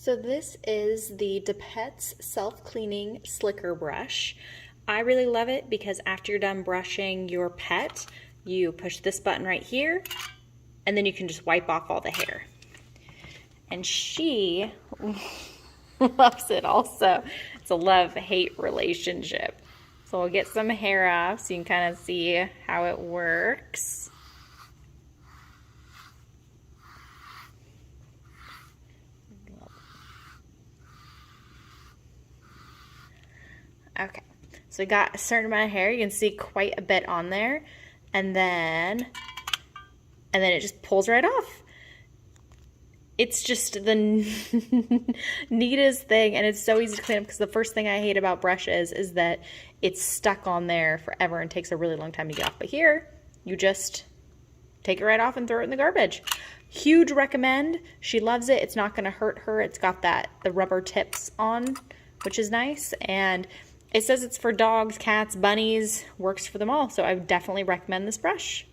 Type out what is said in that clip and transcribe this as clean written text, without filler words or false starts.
So this is the DePet's self-cleaning slicker brush. I really love it because after you're done brushing your pet, you push this button right here, and then you can just wipe off all the hair. And she loves it also. It's a love-hate relationship. So we'll get some hair off so you can kind of see how it works. Okay, so we got a certain amount of hair. You can see quite a bit on there, and then it just pulls right off. It's just the neatest thing, and it's so easy to clean up because the first thing I hate about brushes is that it's stuck on there forever and takes a really long time to get off. But here, you just take it right off and throw it in the garbage. Huge recommend. She loves it. It's not going to hurt her. It's got the rubber tips on, which is nice, and it says it's for dogs, cats, bunnies, works for them all. So I would definitely recommend this brush.